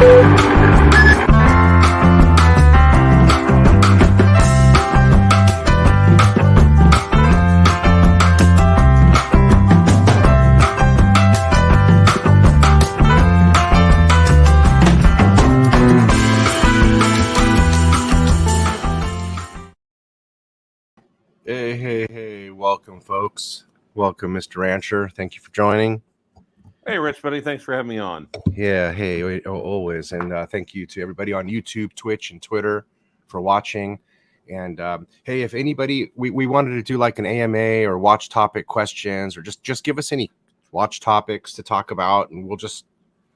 Hey, welcome, folks. Welcome, Mr. Rancher. Thank you for joining. Hey, Rich, buddy. Thanks for having me on. Yeah, hey, always. And thank you to everybody on YouTube, Twitch, and Twitter for watching. And hey, if anybody, we wanted to do like an AMA or watch topic questions, or just give us any watch topics to talk about, and we'll just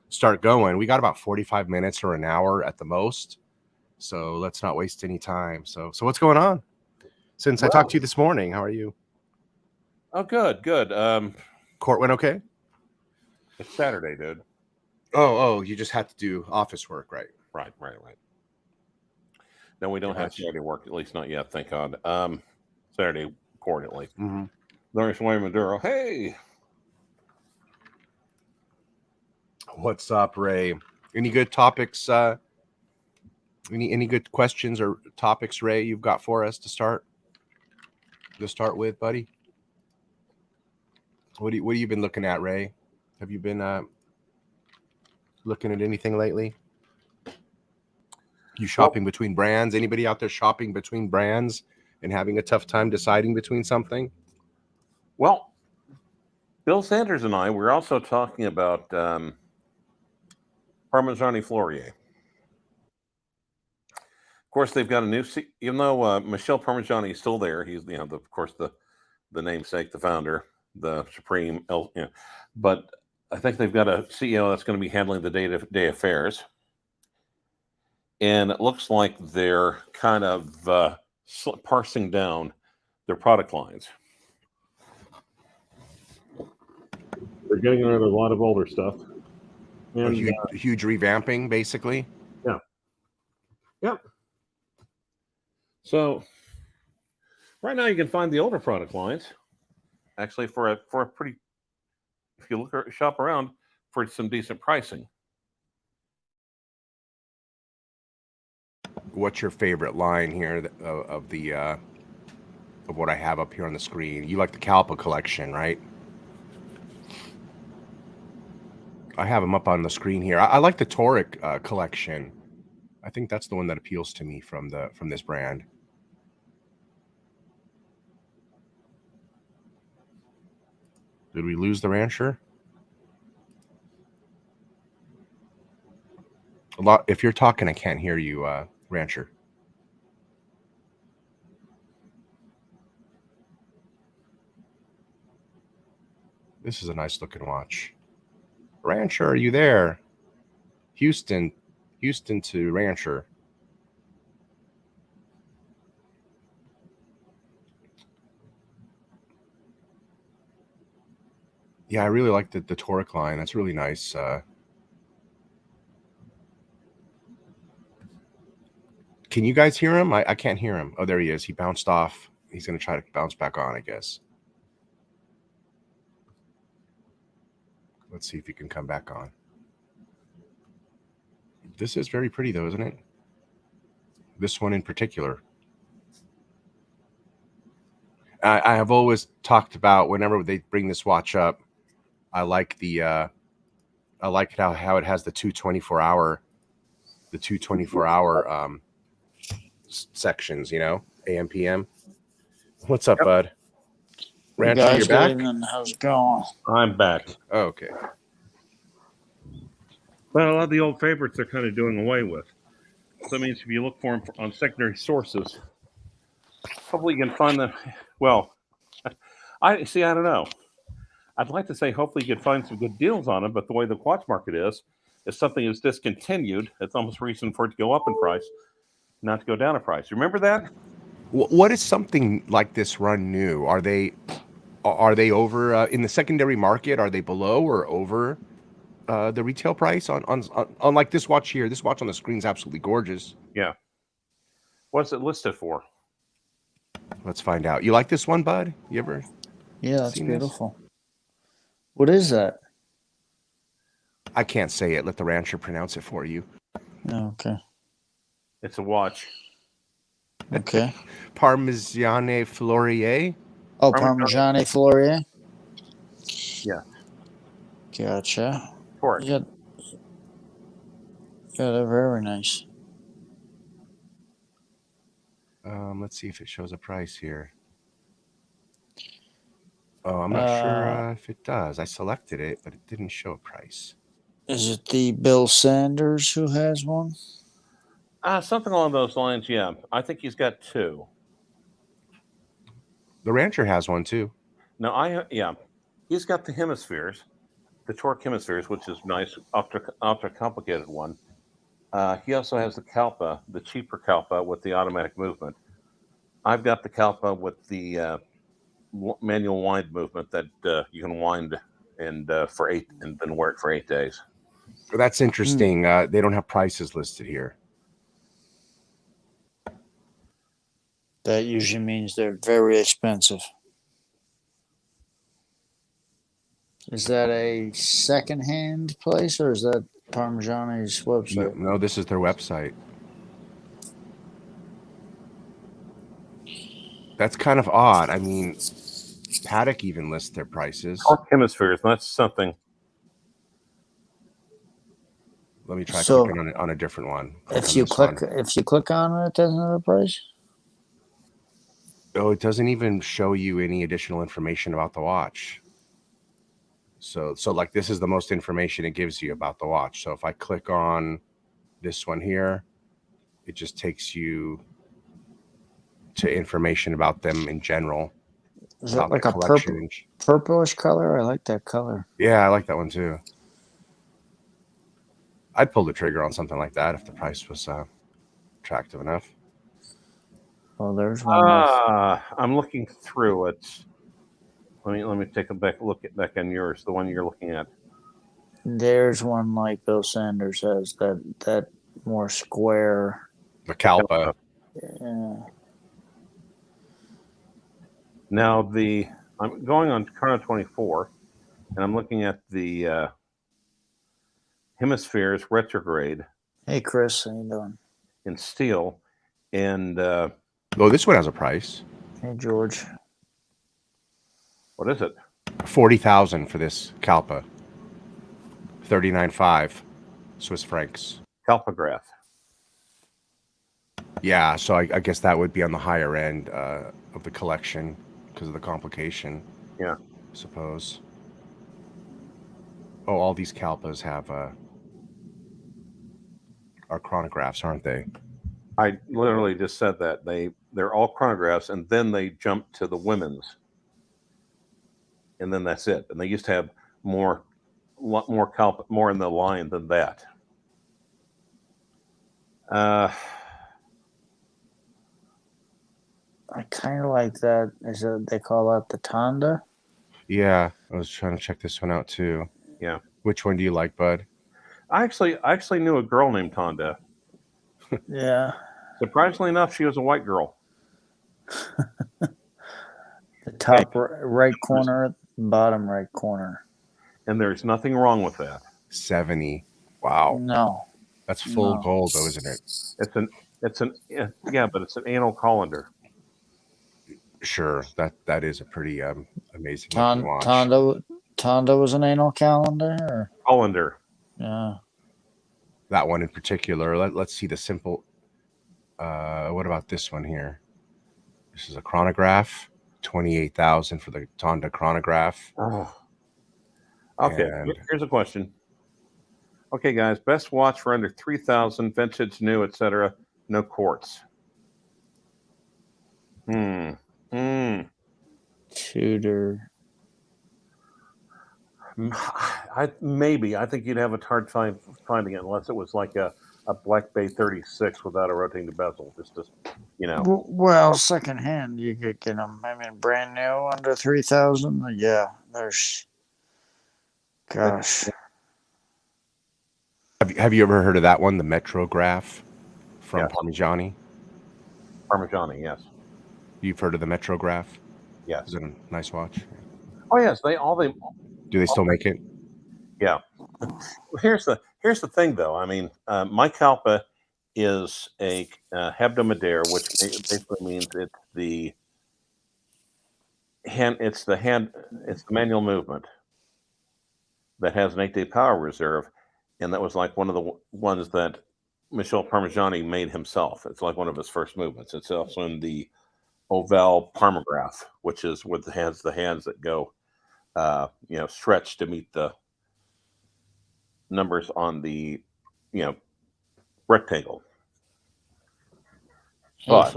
start going. We got about 45 minutes or an hour at the most. So let's not waste any time. So what's going on? Since I talked to you this morning, how are you? Oh, good. Court went okay? It's Saturday, dude. Oh, you just had to do office work, right? Right. No, we don't have Saturday work, at least not yet, thank God. Saturday court, at least. Mm-hmm. There's Wayne Maduro. Hey! What's up, Ray? Any good topics? Any good questions or topics, Ray, you've got for us to start with, buddy? What have you been looking at, Ray? Have you been looking at anything lately? You shopping between brands? Anybody out there shopping between brands and having a tough time deciding between something? Well, Bill Sanders and I were also talking about Parmigiani Fleurier. Of course, they've got a new, even though Michel Parmigiani is still there, he's of course the namesake, the founder, the supreme, but I think they've got a CEO that's going to be handling the day-to-day affairs, and it looks like they're kind of parsing down their product lines. They're getting rid of a lot of older stuff, and huge revamping, basically. Yeah. So right now you can find the older product lines actually for a pretty, if you shop around, for some decent pricing. What's your favorite line here of what I have up here on the screen? You like the Kalpa collection, right? I have them up on the screen here. I like the Toric collection. I think that's the one that appeals to me from this brand. Did we lose the Rancher? A lot. If you're talking, I can't hear you, Rancher. This is a nice looking watch. Rancher, are you there? Houston to Rancher. Yeah, I really like the Toric line. That's really nice. Can you guys hear him? I can't hear him. Oh, there he is. He bounced off. He's going to try to bounce back on, I guess. Let's see if he can come back on. This is very pretty, though, isn't it? This one in particular. I have always talked about whenever they bring this watch up, I like how it has the 224-hour sections, AM, PM. What's up, bud? Rancher, you're back? How's it going? I'm back. Oh, okay. Well, a lot of the old favorites they're kind of doing away with. So that means if you look for them on secondary sources, hopefully you can find them. Well, I don't know. I'd like to say hopefully you can find some good deals on them, but the way the watch market is, if something is discontinued, it's almost reason for it to go up in price, not to go down in price. Remember that? What is something like this run new? Are they over in the secondary market? Are they below or over the retail price on like this watch here? This watch on the screen is absolutely gorgeous. Yeah. What's it listed for? Let's find out. You like this one, bud? You ever? Yeah, it's beautiful. What is that? I can't say it. Let the rancher pronounce it for you. Okay. It's a watch. Okay. Parmigiane Fleurier. Oh, Parmigiane Fleurier. Yeah. Gotcha. Correct. Yeah, they're very nice. Let's see if it shows a price here. Oh, I'm not sure if it does. I selected it, but it didn't show a price. Is it the Bill Sanders who has one? Something along those lines, yeah. I think he's got two. The rancher has one too. No, he's got the hemispheres, the torque hemispheres, which is nice, ultra complicated one. He also has the Kalpa, the cheaper Kalpa with the automatic movement. I've got the Kalpa with the manual wind movement that you can wind and for 8 and then wear it for 8 days. That's interesting. They don't have prices listed here. That usually means they're very expensive. Is that a second-hand place, or is that Parmigiane's website? No, this is their website. That's kind of odd. I mean, Paddock even lists their prices. Torque hemispheres, that's something. Let me try clicking on a different one. If you click on it, it doesn't have a price. Oh, it doesn't even show you any additional information about the watch. So like this is the most information it gives you about the watch. So if I click on this one here, it just takes you to information about them in general. Is that like a purplish color? I like that color. Yeah, I like that one too. I'd pull the trigger on something like that if the price was attractive enough. Oh, there's one. I'm looking through it. Let me take a back on yours, the one you're looking at. There's one like Bill Sanders has, that more square. The Kalpa. Yeah. Now I'm going on Chrono 24, and I'm looking at the hemispheres retrograde. Hey, Chris, how you doing? In steel, and oh, this one has a price. Hey, George. What is it? 40,000 for this Kalpa. 39.5 Swiss francs. Kalpograph. Yeah, so I guess that would be on the higher end of the collection because of the complication. Yeah, I suppose. Oh, all these Kalpas have are chronographs, aren't they? I literally just said that they're all chronographs, and then they jump to the women's, and then that's it. And they used to have a lot more Kalpa, more in the line than that. I kind of like that. They call that the Tonda? Yeah, I was trying to check this one out too. Yeah. Which one do you like, bud? I actually knew a girl named Tonda. Yeah. Surprisingly enough, she was a white girl. The top right corner, bottom right corner. And there's nothing wrong with that. 70. Wow. No. That's full gold, though, isn't it? But it's an anal colander. Sure, that is a pretty amazing watch. Tonda was an anal calendar? Or? Colander. Yeah. That one in particular. Let's see the simple. What about this one here? This is a chronograph. 28,000 for the Tonda chronograph. Oh. Okay, here's a question. Okay, guys, best watch for under 3,000, vintage, new, etc. No quartz. Tudor. I think you'd have a hard time finding it unless it was like a Black Bay 36 without a rotating bezel. Just Well, secondhand, you could get them. I mean, brand new under 3,000. Yeah, there's. Gosh. Have you ever heard of that one, the Metrograph from Parmigiani? Parmigiani, yes. You've heard of the Metrograph? Yes. Is it a nice watch? Oh yes, Do they still make it? Yeah. Here's the thing, though. I mean, Mike Halpa is a hebdomadaire, which basically means it's the manual movement that has an 8-day power reserve, and that was like one of the ones that Michel Parmigiani made himself. It's like one of his first movements. It's also in the Ovell Parmograph, which is with the hands that go, stretch to meet the numbers on the, rectangle. But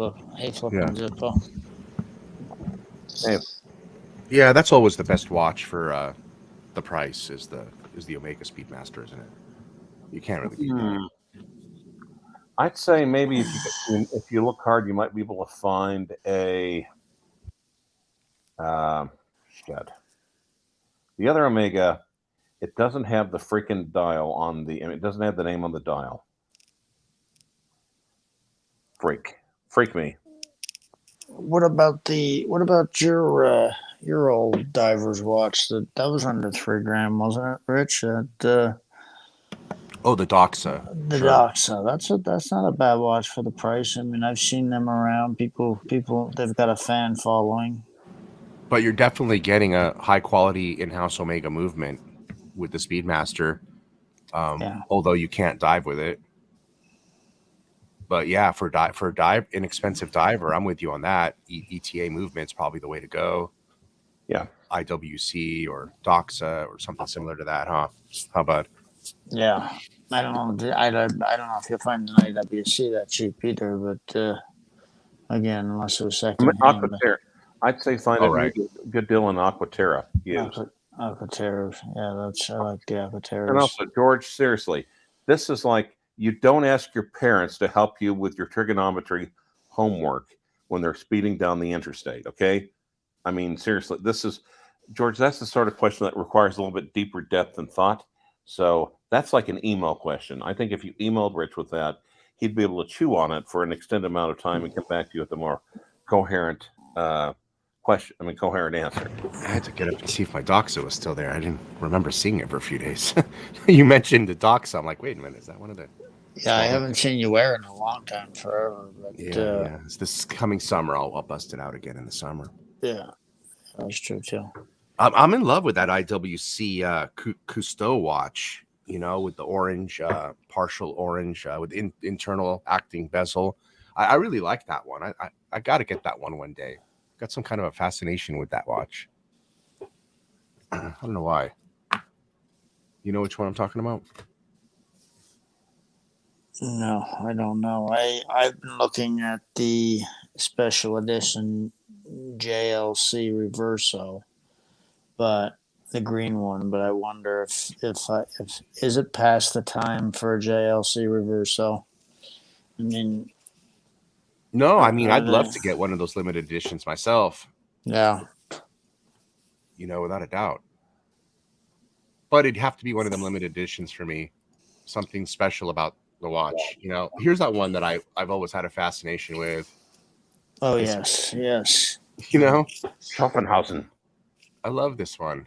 yeah, that's always the best watch for the price is the Omega Speedmaster, isn't it? You can't really beat that. I'd say maybe if you look hard, you might be able to find a the other Omega. It doesn't have the freaking dial on it doesn't have the name on the dial. Freak me. What about your old diver's watch? That was under $3,000, wasn't it, Rich? The Doxa. The Doxa. That's not a bad watch for the price. I mean, I've seen them around. People, they've got a fan following. But you're definitely getting a high quality in-house Omega movement with the Speedmaster. Although you can't dive with it. But yeah, for inexpensive diver, I'm with you on that. ETA movement's probably the way to go. Yeah, IWC or Doxa or something similar to that, huh? How about? Yeah, I don't know. I don't know if you'll find an IWC that cheap either. But again, unless it was second hand. I'd say find a good deal in Aquaterra. Aquaterra, I like the Aquaterras. And also, George, seriously, this is like you don't ask your parents to help you with your trigonometry homework when they're speeding down the interstate. Okay, I mean seriously, this is George. That's the sort of question that requires a little bit deeper depth and thought. So that's like an email question. I think if you emailed Rich with that, he'd be able to chew on it for an extended amount of time and come back to you with a more coherent coherent answer. I had to get up and see if my Doxa was still there. I didn't remember seeing it for a few days. You mentioned the Doxa. I'm like, wait a minute, is that one of the? Yeah, I haven't seen you wear it in a long time, forever. But yeah. It's this coming summer. I'll bust it out again in the summer. Yeah, that's true too. I'm in love with that IWC Cousteau watch. With the orange, partial orange, with internal acting bezel. I really like that one. I got to get that one day. Got some kind of a fascination with that watch. I don't know why. You know which one I'm talking about? No, I don't know. I've been looking at the special edition JLC Reverso, but the green one. But I wonder if is it past the time for a JLC Reverso? I mean, no. I mean, I'd love to get one of those limited editions myself. Yeah. Without a doubt. But it'd have to be one of them limited editions for me. Something special about the watch. Here's that one that I've always had a fascination with. Oh, yes. Schopenhausen. I love this one.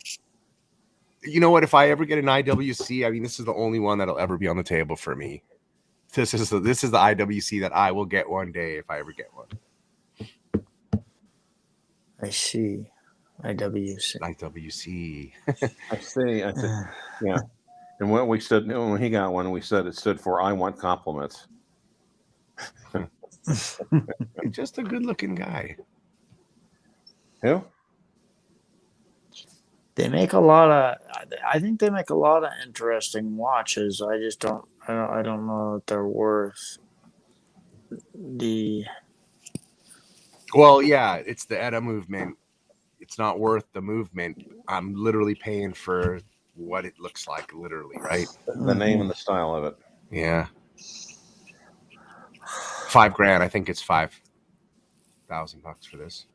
You know what? If I ever get an IWC, I mean, this is the only one that'll ever be on the table for me. This is the IWC that I will get one day if I ever get one. I see. IWC. I see. Yeah. And when he got one, we said it stood for "I want compliments." Just a good-looking guy. Who? They make a lot of. I think they make a lot of interesting watches. I just don't. I don't know that they're worth the. Well, yeah, it's the ETA movement. It's not worth the movement. I'm literally paying for what it looks like, literally, right? The name and the style of it. Yeah. $5,000. I think it's $5,000 for this.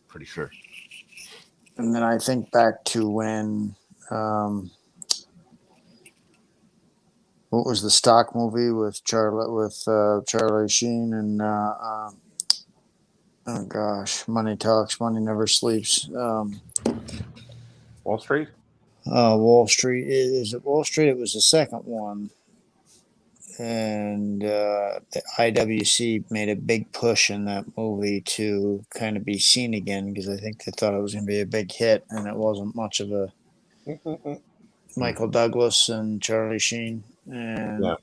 Pretty sure. And then I think back to when, what was the stock movie with Charlie Sheen and oh gosh, Money Talks, Money Never Sleeps. Wall Street. Wall Street. Is it Wall Street? It was the second one. And the IWC made a big push in that movie to kind of be seen again because I think they thought it was going to be a big hit, and it wasn't much of a Michael Douglas and Charlie Sheen. And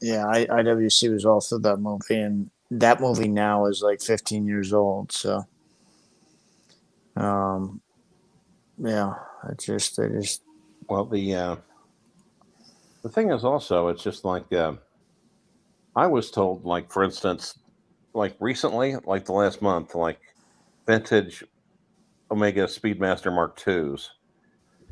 IWC was all through that movie, and that movie now is like 15 years old. So, yeah, they just. Well, the thing is also, it's just like I was told, like for instance, like recently, like the last month, like vintage Omega Speedmaster Mark IIs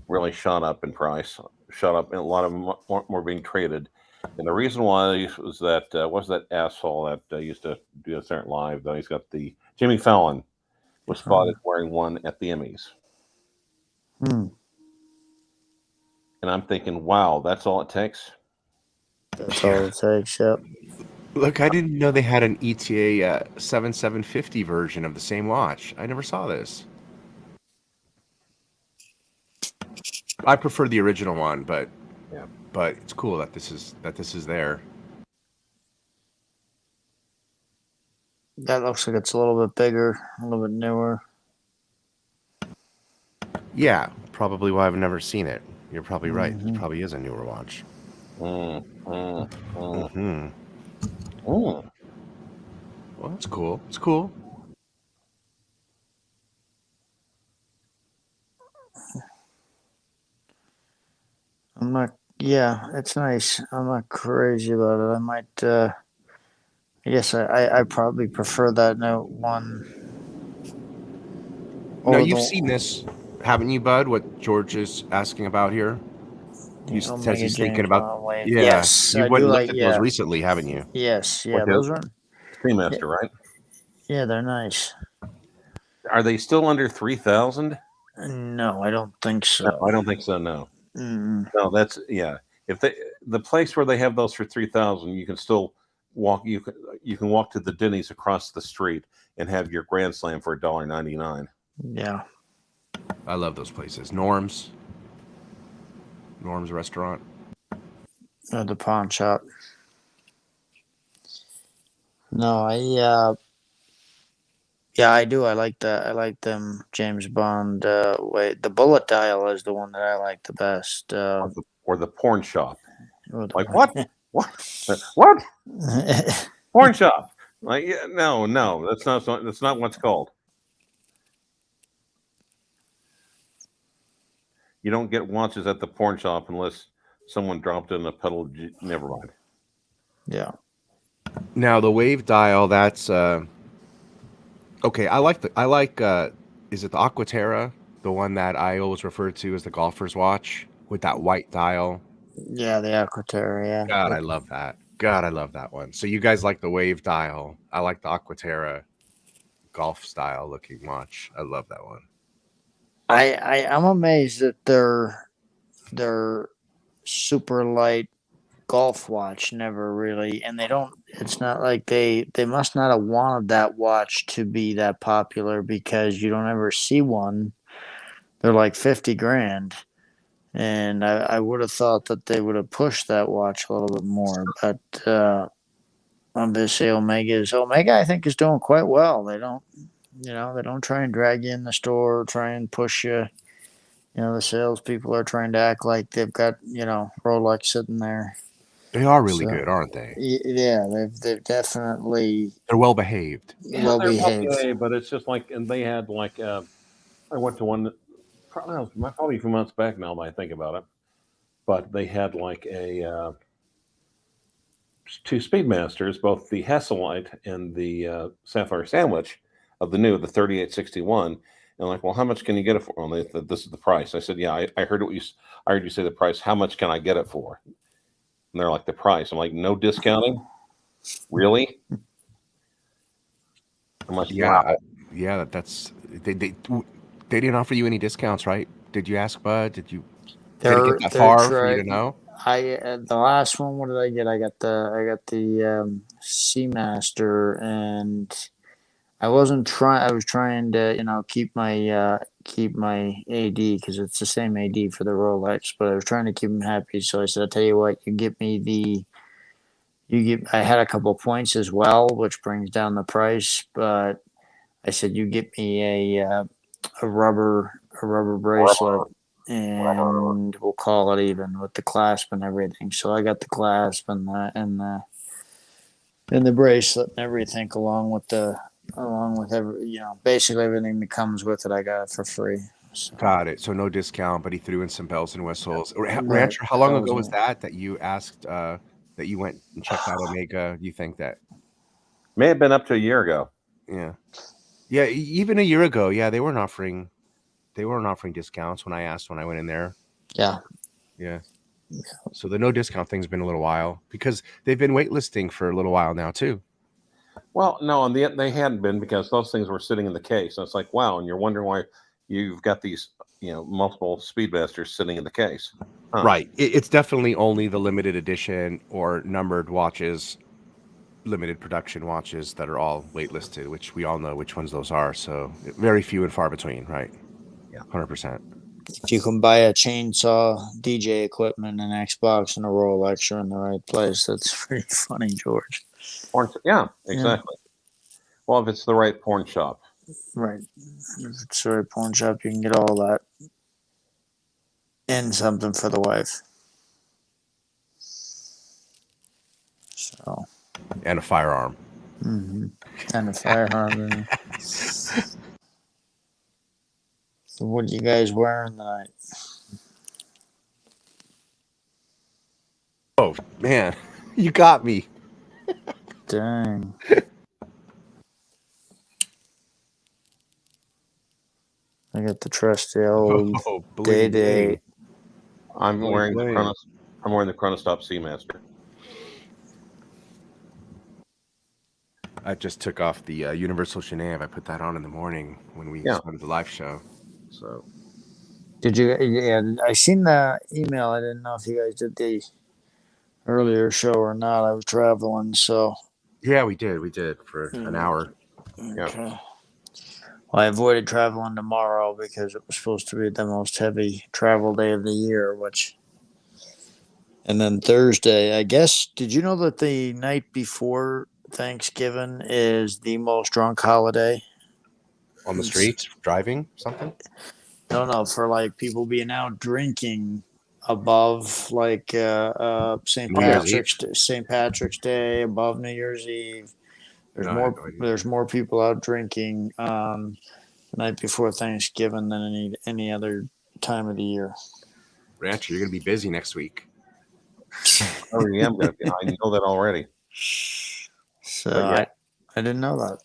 really shot up in price, shot up, and a lot of them more being traded. And the reason why was that was that asshole that used to do a certain live. Though he's got the Jimmy Fallon was spotted wearing one at the Emmys, Hmm. and I'm thinking, wow, that's all it takes. That's all it takes. Yep. Look, I didn't know they had an ETA 7750 version of the same watch. I never saw this. I prefer the original one, but it's cool that this is there. That looks like it's a little bit bigger, a little bit newer. Yeah, probably why I've never seen it. You're probably right. It probably is a newer watch. Mm-hmm. Well, that's cool. It's cool. I'm not. Yeah, it's nice. I'm not crazy about it. I might. I guess I probably prefer that Note 1. No, you've seen this, haven't you, Bud? What George is asking about here? He says he's thinking about. Wave. Yeah, Yes, you I went do and like. looked at those Yeah. recently, haven't you? Yes. Yeah. What Those are. Speedmaster, right? Yeah, they're nice. Are they still under 3,000? No, I don't think so. No, I don't think so. No. No, that's If the place where they have those for 3,000, you can still walk. You can walk to the Denny's across the street and have your Grand Slam for $1.99. Yeah, I love those places. Norm's restaurant. the pawn shop. No, I do. I like that. I like them James Bond way. The bullet dial is the one that I like the best. Or the porn shop. Like what? what? Porn shop? Like no, that's not what's called. You don't get watches at the porn shop unless someone dropped it in a pedal. Never mind. Yeah. Now the wave dial. That's okay. I like is it the Aquaterra, the one that I always refer to as the golfer's watch with that white dial? Yeah, the Aquaterra. Yeah. God, I love that. God, I love that one. So you guys like the wave dial? I like the Aquaterra golf style looking watch. I love that one. I'm amazed that their super light golf watch never really, and they don't. It's not like they must not have wanted that watch to be that popular because you don't ever see one. They're like 50 grand, and I would have thought that they would have pushed that watch a little bit more, but obviously Omega I think is doing quite well. They don't try and drag you in the store, try and push you. The salespeople are trying to act like they've got, Rolex sitting there. They are really good, aren't they? Yeah, they've definitely. They're well behaved. Yeah, they're well behaved, but it's just like, and they had like, I went to one, probably a few months back now that I think about it, but they had like two Speedmasters, both the Hasselite and the Sapphire Sandwich of the 3861. And like, well, how much can you get it for? Well, they said, this is the price. I said, yeah, I heard I heard you say the price. How much can I get it for? And they're like, the price. I'm like, no discounting? Really? I'm like, wow. That's they didn't offer you any discounts, right? Did you ask Bud? Did it get that They're far for you to know? The last one. What did I get? I got the Seamaster, and I wasn't trying. I was trying to keep my keep my AD because it's the same AD for the Rolex, but I was trying to keep him happy. So I said, "I'll tell you what, I had a couple points as well, which brings down the price, but I said, you get me a rubber bracelet, and we'll call it even with the clasp and everything." So I got the clasp and the bracelet and everything along with basically everything that comes with it. I got it for free. So, Got it. So no discount, but he threw in some bells and whistles. right. Rancher, how long That ago was was that you asked that you went and checked out Omega? You think that? May have been up to a year ago. Yeah. Yeah, even a year ago, yeah, they weren't offering discounts when I went in there. Yeah. Yeah. So the no discount thing's been a little while because they've been waitlisting for a little while now too. Well, no, and they hadn't been because those things were sitting in the case. And it's like, wow, and you're wondering why you've got these, multiple Speedmasters sitting in the case. Huh. Right. It's definitely only the limited edition or numbered watches, limited production watches that are all waitlisted, which we all know which ones those are. So very few and far between, right? Yeah. 100%. If you can buy a chainsaw, DJ equipment, an Xbox, and a Rolex, you're in the right place. That's pretty funny, George. Yeah, exactly. Well, if it's the right porn shop. Right. If it's the right pawn shop, you can get all that and something for the wife. So. And a firearm. Mm-hmm. And a firearm. So what are you guys wearing tonight? Oh man, you got me. Dang. I got the trusty old Day. I'm wearing the Chronostop Seamaster. I just took off the Universal Genève. I put that on in the morning when we started the live show. So, did you? Yeah, I seen the email. I didn't know if you guys did the earlier show or not. I was traveling, so yeah, we did for an hour. Okay. Yeah. Well, I avoided traveling tomorrow because it was supposed to be the most heavy travel day of the year, and then Thursday, I guess. Did you know that the night before Thanksgiving is the most drunk holiday? On the streets, driving something? No, for like people being out drinking above like St. Patrick's Day, above New Year's Eve. There's more people out drinking the night before Thanksgiving than any other time of the year. Rancher, you're gonna be busy next week. Oh, yeah, I'm gonna be. I know that already. So yeah. I didn't know that.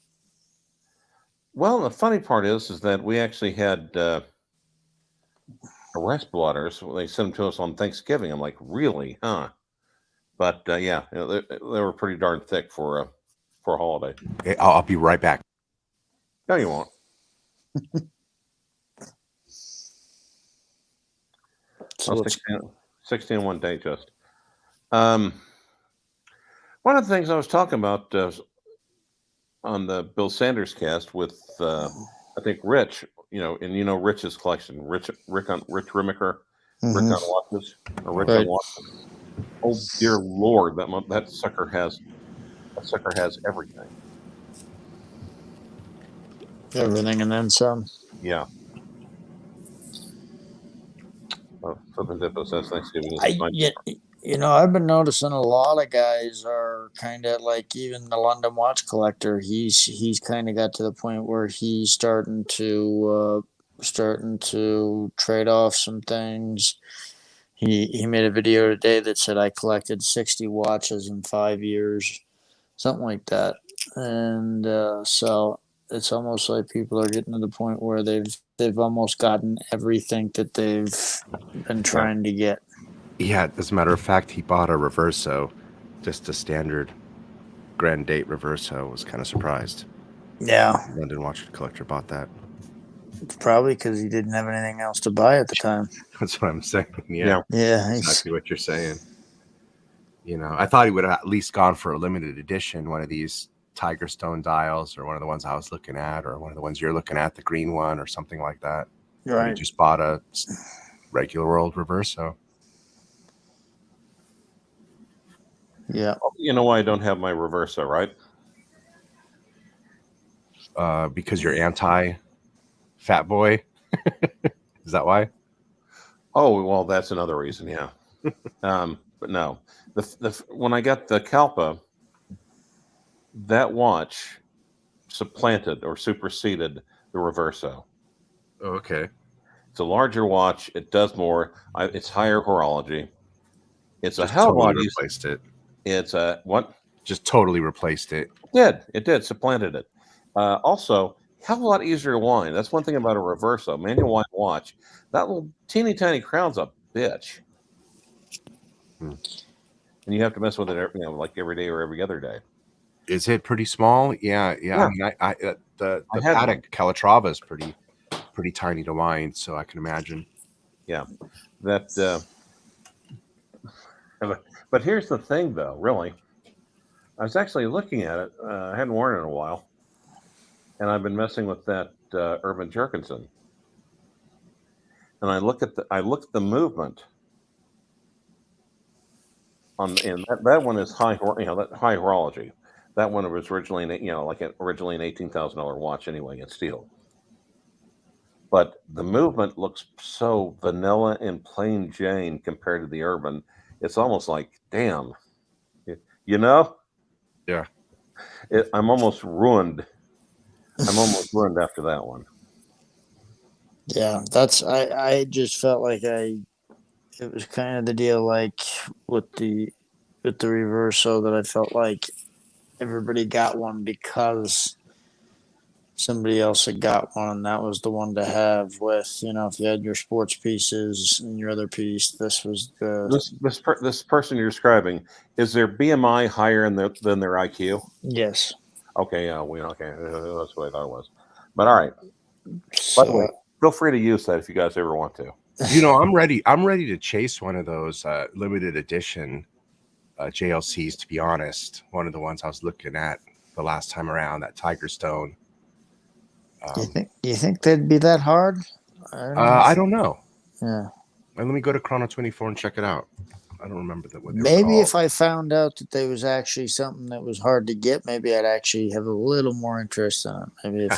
Well, the funny part is that we actually had arrest blotters. They sent them to us on Thanksgiving. I'm like, really, huh? But yeah, they were pretty darn thick for a holiday. Okay, I'll be right back. No, you won't. 16 one day, just. One of the things I was talking about on the Bill Sanders cast with I think Rich, Rich's collection, Rich Rimiker, Rick on Watches, or Rich on Watches. Oh dear Lord, that sucker has everything. Everything and then some. Yeah. Flipping Dippo says Thanksgiving. I've been noticing a lot of guys are kind of like, even the London watch collector. He's kind of got to the point where he's starting to trade off some things. He made a video today that said, I collected 60 watches in 5 years, something like that. And so it's almost like people are getting to the point where they've almost gotten everything that they've been trying to get. Yeah, as a matter of fact, he bought a Reverso, just a standard Grand Date Reverso. Was kind of surprised. Yeah. London watch collector bought that. It's probably because he didn't have anything else to buy at the time. That's what I'm saying. Yeah. Exactly what you're saying. I thought he would have at least gone for a limited edition, one of these Tiger Stone dials, or one of the ones I was looking at, or one of the ones you're looking at, the green one, or something like that. He Right. just bought a regular old Reverso. Yeah. You know why I don't have my Reverso, right? Because you're anti fat boy. Is that why? Oh, well, that's another reason, yeah. But no, when I got the Kalpa, that watch supplanted or superseded the Reverso. Oh, okay. It's a larger watch. It does more. It's higher horology. It's a Just hell of a totally lot easier. replaced it. It's a what? Just totally replaced it. It did supplanted it. Also, hell of a lot easier to wind. That's one thing about a Reverso manual wind watch. That little teeny tiny crown's a bitch, and you have to mess with it, like every day or every other day. Is it pretty small? Yeah. I mean, the I had Patek Calatrava is pretty tiny to wind, so I can imagine. Yeah, that. But here's the thing, though. Really, I was actually looking at it. I hadn't worn it in a while, and I've been messing with that Urban Jerkinson. And I look at the movement and that one is high, that high horology. That one was originally, originally an $18,000 watch anyway in steel. But the movement looks so vanilla and plain Jane compared to the Urban. It's almost like, damn, Yeah. I'm almost ruined. I'm almost ruined after that one. Yeah, I just felt like it was kind of the deal like with the Reverso that I felt like everybody got one because somebody else had got one, and that was the one to have with, if you had your sports pieces and your other piece, this was the This person you're describing, is their BMI higher than their IQ? yes. Okay, yeah, that's what I thought it was. But all right. By the way, So feel free to use that if you guys ever want to. I'm ready to chase one of those limited edition JLCs, to be honest. One of the ones I was looking at the last time around, that Tiger Stone. you think they'd be that hard? I don't know. Yeah. Let me go to Chrono 24 and check it out. I don't remember what they were Maybe called. if I found out that there was actually something that was hard to get, maybe I'd actually have a little more interest in it. Maybe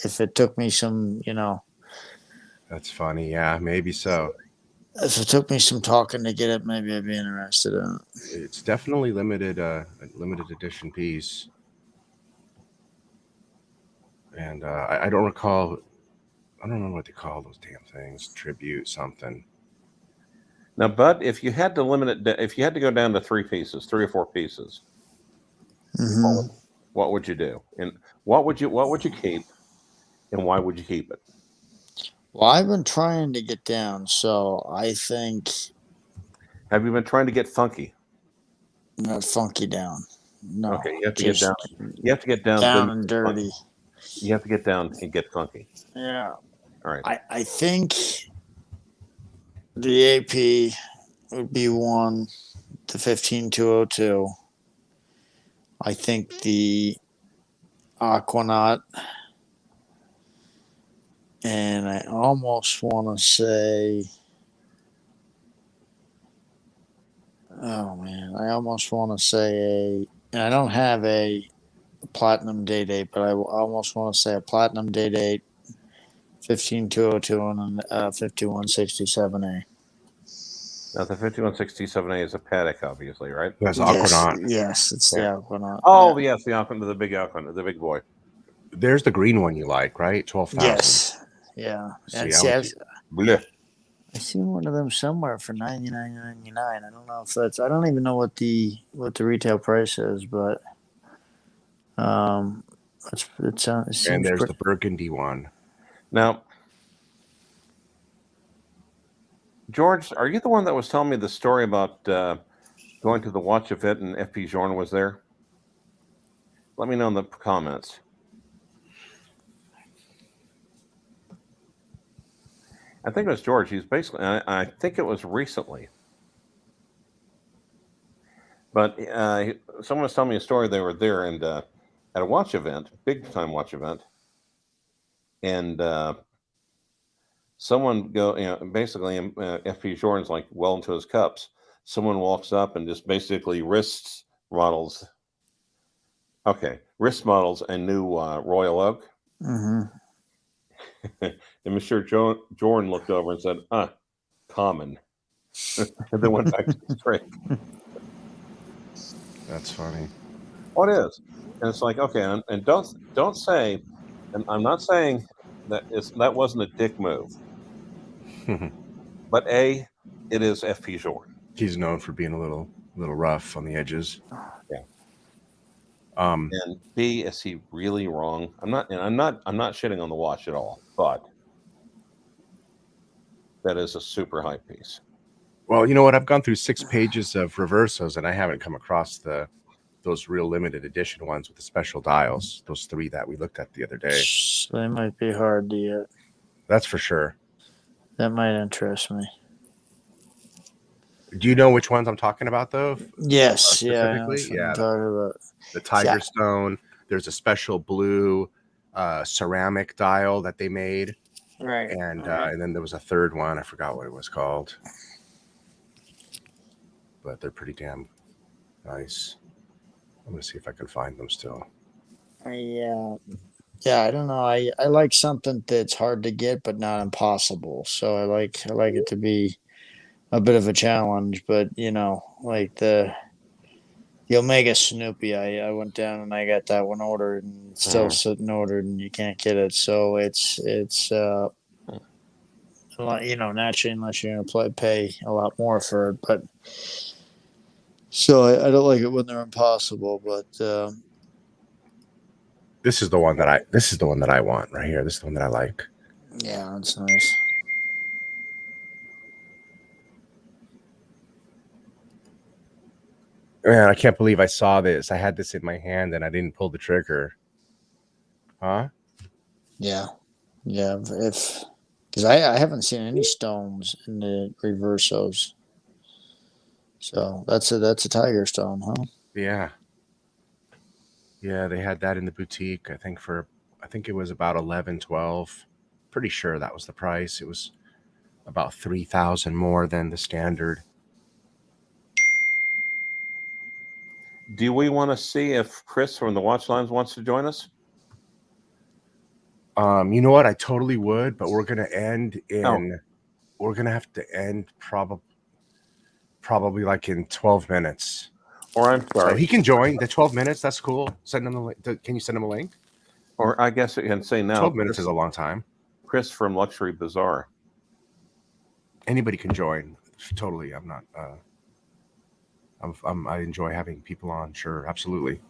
if it took me some, That's funny. Yeah, maybe so. if it took me some talking to get it, maybe I'd be interested in it. It's definitely a limited edition piece. And I don't recall. I don't remember what they call those damn things. Tribute something. Now, Bud, if you had to limit it, if you had to go down to 3 or 4 pieces, Mm-hmm. what would you do? And what would you keep? And why would you keep it? Well, I've been trying to get down, so I think Have you been trying to get funky? not funky down. No. Okay, you have to get down. You have to get down. Down and dirty. You have to get down and get funky. Yeah. All right. I think the AP would be one, the 15202. I think the Aquanaut, and I almost want to say, oh man, I almost want to say and I don't have a Platinum Day-Date, but I almost want to say a Platinum Day-Date 15202 and a 5167A. Now, the 5167A is a Patek, obviously, right? That's Aquanaut. Yes, it's the Aquanaut. Oh, yes, the Aquanaut, the big Aquanaut, the big boy. There's the green one you like, right? 12,000. Yes. Yeah. And I seen one of them somewhere for $99.99. I don't know if that's. I don't even know what the retail price is, but it seems. And there's the burgundy one. Now, George, are you the one that was telling me the story about going to the watch event and FP Journe was there? Let me know in the comments. I think it was George. He's basically, I think it was recently. But someone was telling me a story. They were there and at a watch event, big time watch event. And someone basically FP Jordan's like well into his cups. Someone walks up and just basically wrist models a new Royal Oak. Mm-hmm. And Mr. Jordan looked over and said, common. And then went back to his drink. That's funny. What is? And it's like, okay, and don't say, and I'm not saying that that wasn't a dick move, but it is FP Jordan. He's known for being a little rough on the edges. Yeah. And B, is he really wrong? I'm not shitting on the watch at all, but that is a super high piece. Well, you know what? I've gone through 6 pages of reversos, and I haven't come across those real limited edition ones with the special dials. Those 3 that we looked at the other day. They might be hard to get. That's for sure. That might interest me. Do you know which ones I'm talking about, though? Yes, specifically? I'm talking about. The Tiger Stone. There's a special blue ceramic dial that they made. Right. And then there was a third one. I forgot what it was called. But they're pretty damn nice. I'm going to see if I can find them still. Yeah, I don't know. I like something that's hard to get but not impossible. So I like it to be a bit of a challenge, but like the Omega Snoopy, I went down and I got that one ordered and it's still sitting ordered and you can't get it. So it's naturally, unless you're gonna pay a lot more for it, but so I don't like it when they're impossible, but this is the one that I want right here. This is the one that I like. Yeah, that's nice. Man, I can't believe I saw this. I had this in my hand and I didn't pull the trigger. Huh? Yeah. Because I haven't seen any stones in the reversos. So that's a tiger stone, huh? Yeah. Yeah, they had that in the boutique. I think it was about 11, 12. Pretty sure that was the price. It was about 3,000 more than the standard. Do we want to see if Chris from the Watch Lines wants to join us? You know what? I totally would, but we're gonna end in. We're gonna have to end probably like in 12 minutes. Or I'm sorry, so he can join the 12 minutes. That's cool. Send him the link. Can you send him a link? Or I guess I can say now. 12 minutes is a long time. Chris from Luxury Bazaar. Anybody can join. Totally. I'm not. I enjoy having people on. Sure, absolutely.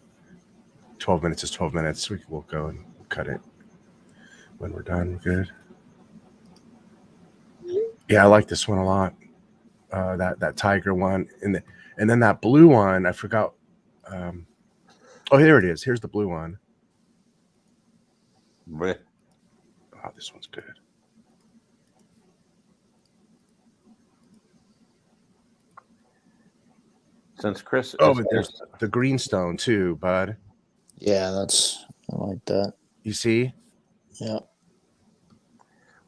12 minutes is 12 minutes. We'll go and cut it when we're done. Good. Yeah, I like this one a lot. That tiger one, and then that blue one. I forgot. Here it is. Here's the blue one. Bleh. Oh, this one's good. Since Chris, there's the greenstone too, bud. Yeah, I like that. You see? Yeah.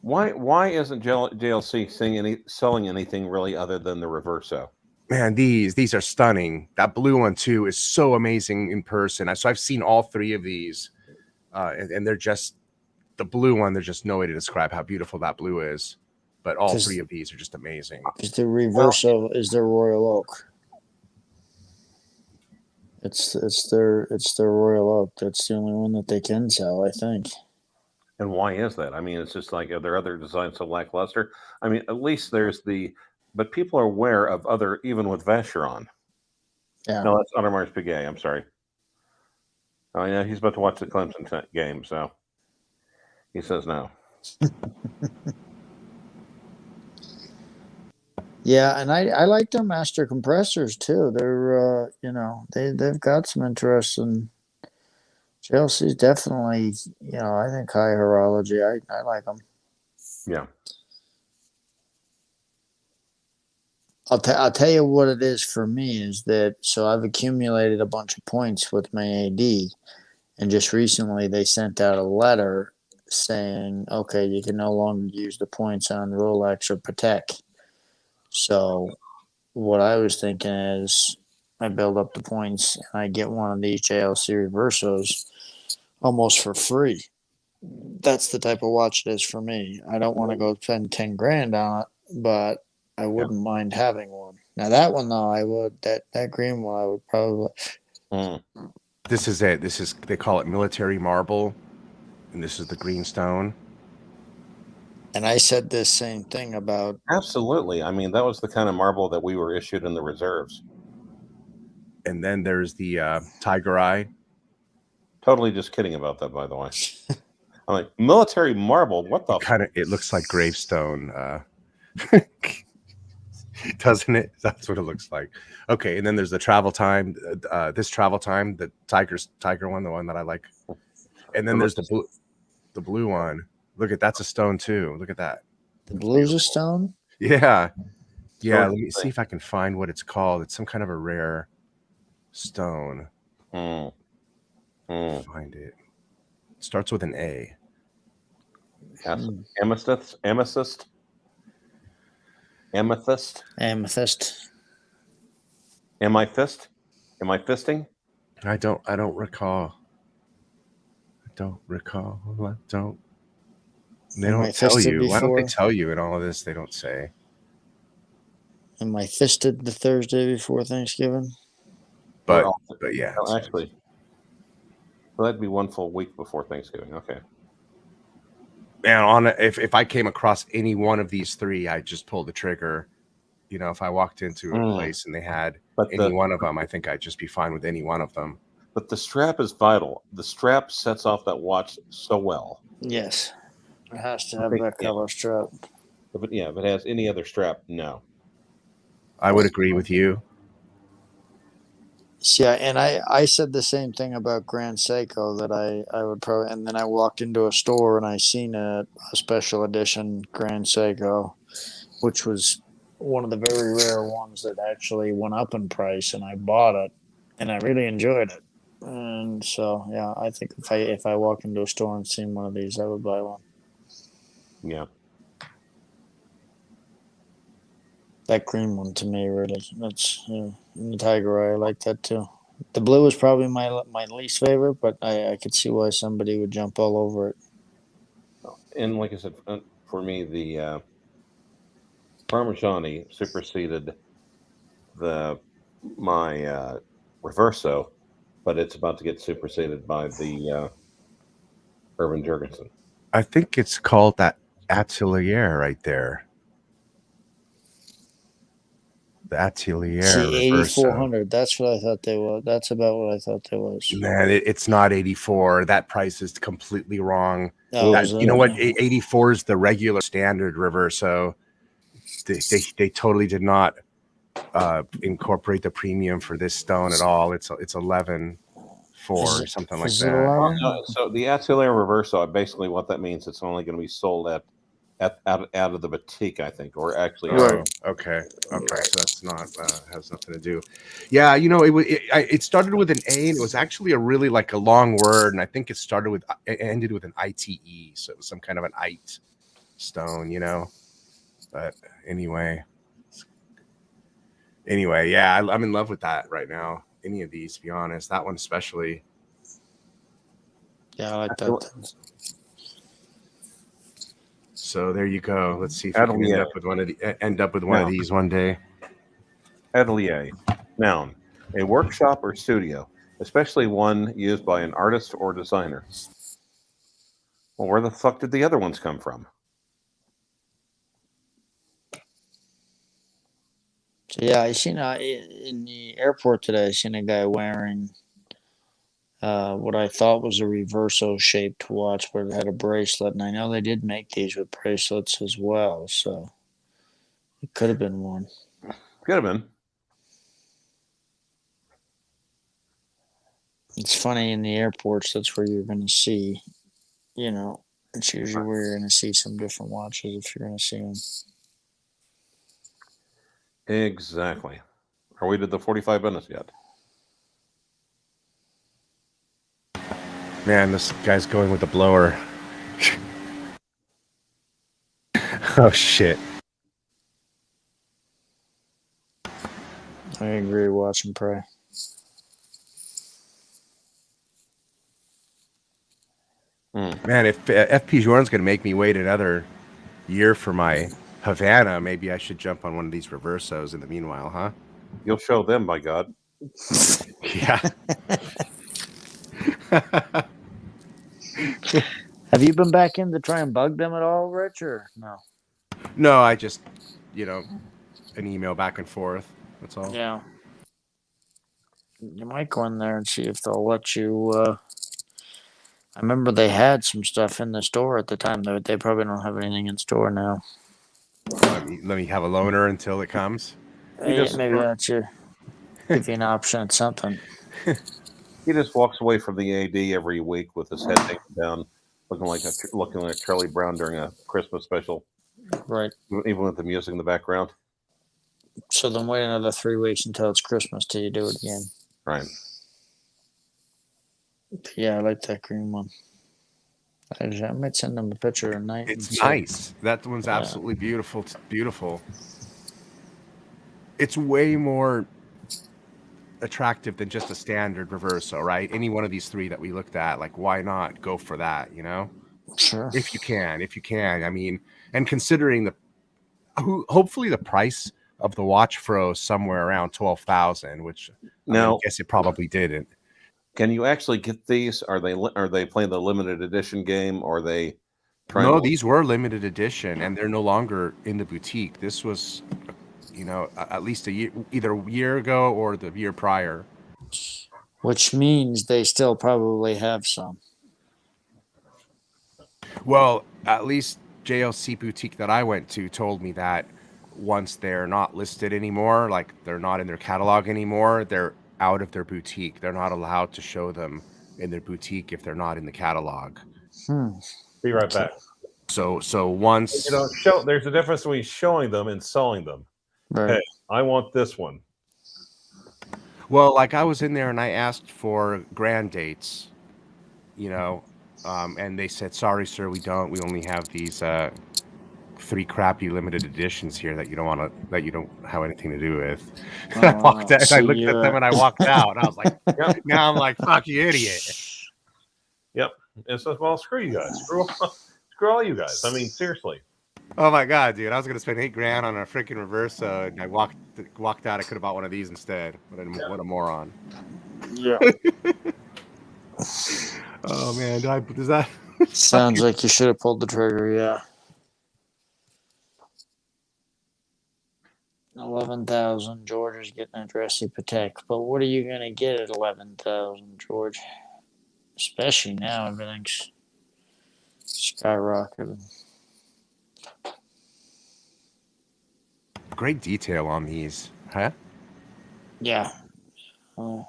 Why isn't JLC selling anything really other than the Reverso? Man, these are stunning. That blue one too is so amazing in person. So I've seen all 3 of these, and they're just the blue one. There's just no way to describe how beautiful that blue is. But all 3 of these are just amazing. Is the Reverso is their Royal Oak? It's their Royal Oak. That's the only one that they can sell, I think. And why is that? I mean, it's just like, are there other designs so lackluster? I mean, at least there's but people are aware of other, even with Vacheron. Yeah. No, that's Audemars Piguet. I'm sorry. Oh, yeah, he's about to watch the Clemson game, so he says no. Yeah, and I like their master compressors too. They're they've got some interesting. JLC's definitely I think high horology. I like them. Yeah. I'll tell you what it is for me is that so I've accumulated a bunch of points with my AD, and just recently they sent out a letter saying, okay, you can no longer use the points on Rolex or Patek. So what I was thinking is I build up the points and I get one of these JLC Reversos almost for free. That's the type of watch it is for me. I don't want to go spend 10 grand on it, but I wouldn't mind having one. Now that one though, I would that green one I would probably. This is it. This is, they call it military marble, and this is the green stone. And I said this same thing about. Absolutely. I mean, that was the kind of marble that we were issued in the reserves. And then there's the tiger eye. Totally just kidding about that, by the way. I'm like, military marble? What the? It looks like gravestone, doesn't it? That's what it looks like. Okay, and then there's the travel time. This travel time, the tiger one, the one that I like. And then there's the blue one. Look at, that's a stone too. Look at that. The blue's a stone? Yeah. Yeah, let me see if I can find what it's called. It's some kind of a rare stone. Find it. It starts with an A. Amethyst. Amethyst. Amethyst. Amethyst. Am I fist? Am I fisting? I don't recall. I don't recall. I don't. They don't tell you. Why don't they tell you in all of this? They don't say. Am I fisted the Thursday before Thanksgiving? But yeah. No, actually, well, that'd be one full week before Thanksgiving. Okay. And if I came across any one of these three, I'd just pull the trigger. You know, if I walked into a place and they had any one of them, I think I'd just be fine with any one of them. But the strap is vital. The strap sets off that watch so well. Yes. It has to have that color strap. But yeah, if it has any other strap, no. I would agree with you. Yeah, and I said the same thing about Grand Seiko, that I would probably, and then I walked into a store and I seen a special edition Grand Seiko, which was one of the very rare ones that actually went up in price, and I bought it and I really enjoyed it. And so yeah, I think if I walk into a store and seen one of these, I would buy one. Yeah. That green one to me, really. That's and the tiger eye. I like that too. The blue is probably my least favorite, but I could see why somebody would jump all over it. And like I said, for me, the Parmigiani superseded my Reverso, but it's about to get superseded by the Irvin Jurgensen. I think it's called that Atelier right there. The Atelier. See, 8400. That's what I thought they were. That's about what I thought they was. Man, it's not 84. That price is completely wrong. Oh, you know what? 84 is the regular standard Reverso. They totally did not incorporate the premium for this stone at all. It's 11.4 or something like that. So the Atelier Reverso, basically what that means, it's only going to be sold out of the boutique, I think, or actually. Okay. So that's not has nothing to do. Yeah, you know, it started with an A, and it was actually a really like a long word, and I think it ended with an ITE, so it was some kind of an ite stone, you know. But anyway, yeah, I'm in love with that right now. Any of these, to be honest, that one especially. Yeah, I like that. So there you go. Let's see if we can end up with one of these one day. Atelier, noun, a workshop or studio, especially one used by an artist or designer. Well, where the fuck did the other ones come from? So yeah, I seen in the airport today. I seen a guy wearing what I thought was a Reverso shaped watch, but it had a bracelet, and I know they did make these with bracelets as well, so it could have been one. Could have been. It's funny, in the airports, that's where you're going to see, you know, it's usually where you're going to see some different watches if you're going to see them. Exactly. Are we to the 45 minutes yet? Man, this guy's going with the blower. Oh shit. I agree. Watch and pray. Man, if FP Jordan's going to make me wait another year for my Havana, maybe I should jump on one of these reversos in the meanwhile, huh? You'll show them, by God. Yeah. Have you been back in to try and bug them at all, Rich, or no? No, I just, an email back and forth. That's all. Yeah. You might go in there and see if they'll let you. I remember they had some stuff in the store at the time. They probably don't have anything in store now. Let me have a loaner until it comes. Maybe that's you. Give you an option at something. He just walks away from the AD every week with his head hanging down, looking like Charlie Brown during a Christmas special. Right. Even with the music in the background. So then wait another 3 weeks until it's Christmas till you do it again. Right. Yeah, I like that green one. I might send them a picture tonight. It's nice. That one's absolutely beautiful. It's beautiful. It's way more attractive than just a standard reverso, right? Any one of these three that we looked at, like, why not go for that, Sure. If you can. I mean, and considering hopefully the price of the watch fro somewhere around 12,000, which I guess it probably didn't. Can you actually get these? Are they playing the limited edition game, or are they trying? No, these were limited edition, and they're no longer in the boutique. This was, at least either a year ago or the year prior. Which means they still probably have some. Well, at least JLC boutique that I went to told me that once they're not listed anymore, like they're not in their catalog anymore, they're out of their boutique. They're not allowed to show them in their boutique if they're not in the catalog. Be right back. So once there's a difference between showing them and selling them. Right. Hey, I want this one. Well, like I was in there and I asked for grand dates, and they said, "Sorry, sir, we don't. We only have these 3 crappy limited editions here that you don't have anything to do with." I walked out. I looked at them and I walked out. And I was like, now I'm like, "Fuck you, idiot." Yep. And so, well, screw you guys. Screw all you guys. I mean, seriously. Oh my god, dude! I was gonna spend $8,000 on a freaking reverso, and I walked out. I could have bought one of these instead. What a moron! Yeah. Oh man, does that sounds like you should have pulled the trigger? Yeah. 11,000. George is getting a dressy Patek, but what are you gonna get at 11,000, George? Especially now, everything's skyrocketing. Great detail on these, huh? Yeah. And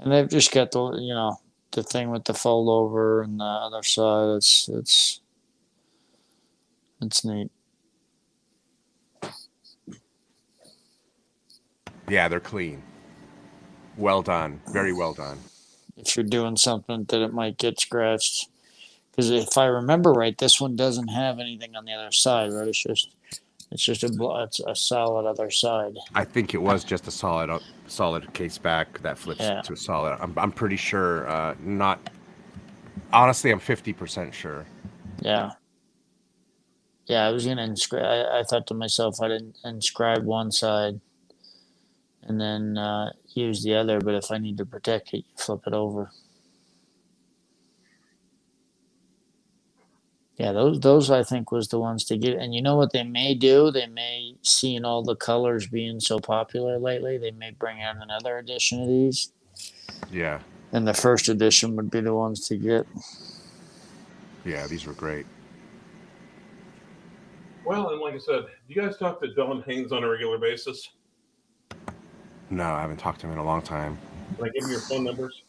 they've just got the thing with the fold over and the other side. It's neat. Yeah, they're clean. Well done. Very well done. If you're doing something that it might get scratched. Because if I remember right, this one doesn't have anything on the other side, right? It's just a solid other side. I think it was just a solid case back that flips to a solid. I'm pretty sure. Not honestly, I'm 50% sure. Yeah. Yeah, I was gonna inscribe. I thought to myself, I didn't inscribe one side and then use the other. But if I need to protect it, you flip it over. Yeah, those I think was the ones to get. And you know what they may do? They may, seeing all the colors being so popular lately, they may bring out another edition of these. Yeah. And the first edition would be the ones to get. Yeah, these were great. Well, and like I said, do you guys talk to Don Haynes on a regular basis? No, I haven't talked to him in a long time. Can I give him your phone numbers?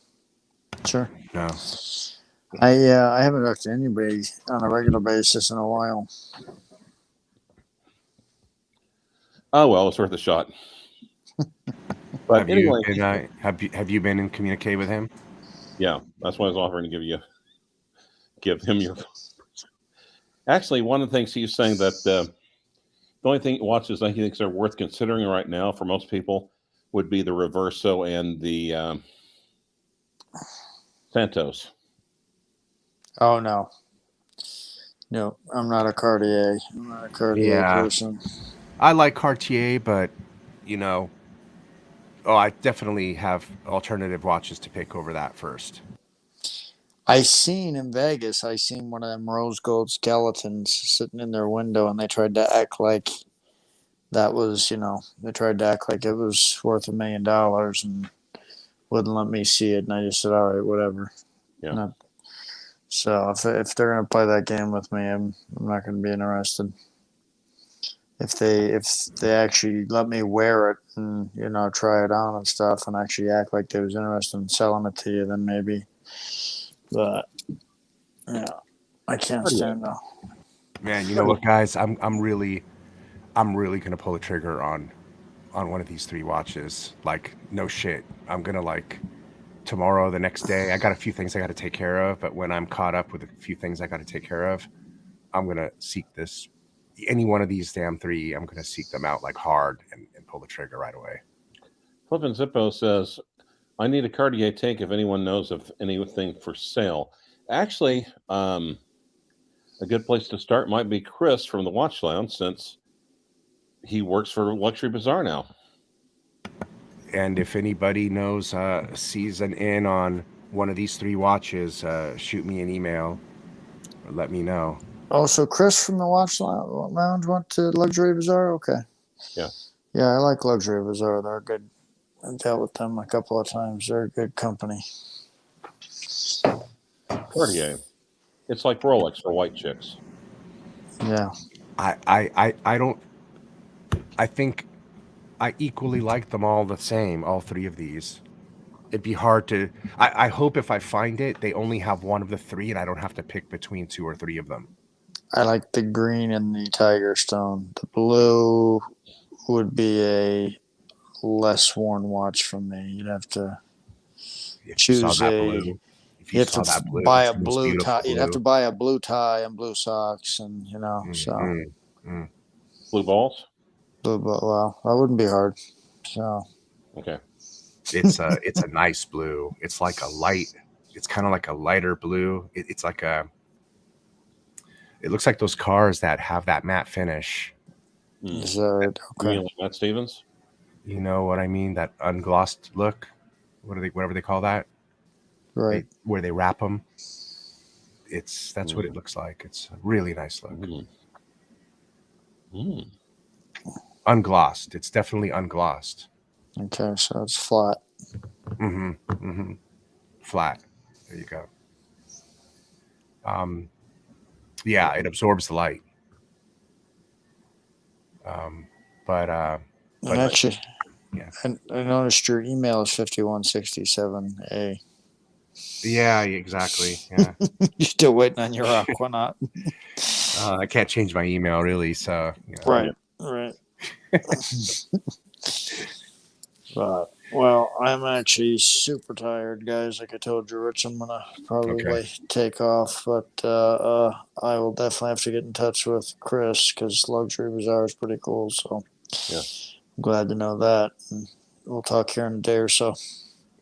Sure. No. I haven't talked to anybody on a regular basis in a while. Oh well, it's worth a shot. But anyway, have you been in communicate with him? Yeah, that's why I was offering to give him your. Actually, one of the things he's saying that the only thing watches that he thinks are worth considering right now for most people would be the Reverso and the Santos. Oh no. No, I'm not a Cartier. I'm not a Cartier person. I like Cartier, but I definitely have alternative watches to pick over that first. I seen in Vegas, I seen one of them rose gold skeletons sitting in their window, and they tried to act like that was, they tried to act like it was worth $1 million and wouldn't let me see it. And I just said, all right, whatever. Yeah. So if they're gonna play that game with me, I'm not gonna be interested. If they actually let me wear it and try it on and stuff, and actually act like they was interested in selling it to you, then maybe. But I can't stand though. Man, you know what, guys? I'm really gonna pull the trigger on one of these 3 watches. Like, no shit. I'm gonna tomorrow, the next day. I got a few things I got to take care of, but when I'm caught up with a few things I got to take care of, I'm gonna seek any one of these damn 3. I'm gonna seek them out hard and pull the trigger right away. Flippin' Zippo says, I need a Cartier tank if anyone knows of anything for sale. Actually, a good place to start might be Chris from the Watch Lounge, since he works for Luxury Bazaar now. And if anybody knows, sees an in on one of these 3 watches, shoot me an email or let me know. Oh, so Chris from the Watch Lounge went to Luxury Bazaar? Okay. Yeah. Yeah, I like Luxury Bazaar. They're good. I've dealt with them a couple of times. They're a good company. Cartier. It's like Rolex for white chicks. Yeah. I think I equally like them all the same, all 3 of these. It'd be hard to... I hope if I find it, they only have one of the 3 and I don't have to pick between 2 or 3 of them. I like the green and the tiger stone. The blue would be a less worn watch from me. You'd have to choose you have to buy a blue tie. You'd have to buy a blue tie and blue socks, and Blue balls. Well, that wouldn't be hard. So okay, it's a nice blue. It's like a light. It's kind of like a lighter blue. It's like it looks like those cars that have that matte finish. Is that right? Okay. You mean like Matt Stevens? You know what I mean? That unglossed look. Whatever they call that? Right. Where they wrap them. That's what it looks like. It's a really nice look. Unglossed. It's definitely unglossed. Okay, so it's flat. Flat. There you go. Yeah, it absorbs the light. But actually, yeah. I noticed your email is 5167A. Yeah, exactly. Yeah. You're still waiting on your rock. Why not? I can't change my email really, so Right. But well, I'm actually super tired, guys. Like I told you, Rich, I'm gonna probably take off, but I will definitely have to get in touch with Chris because Luxury Bazaar is pretty cool. So yeah, I'm glad to know that. And we'll talk here in a day or so.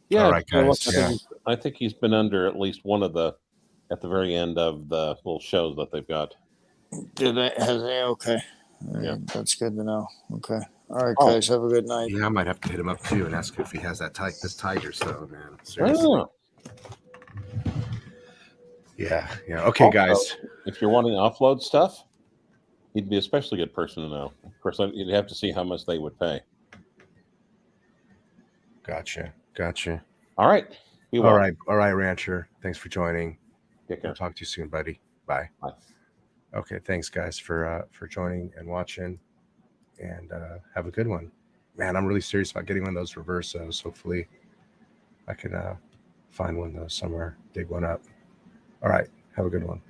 Yeah, all right, guys. I think he's been under at least one of at the very end of the little shows that they've got. Okay. Yeah, that's good to know. Okay. All right, guys. Have a good night. Yeah, I might have to hit him up too and ask if he has this tiger stuff, man. Seriously. Yeah. Okay, guys. If you're wanting to offload stuff, he'd be an especially good person to know. Of course, you'd have to see how much they would pay. Gotcha. All right. All right, Rancher. Thanks for joining. Take care. I'll talk to you soon, buddy. Bye. Okay, thanks, guys, for joining and watching, and have a good one. Man, I'm really serious about getting one of those Reversos. Hopefully, I can find one of those somewhere, dig one up. All right, have a good one.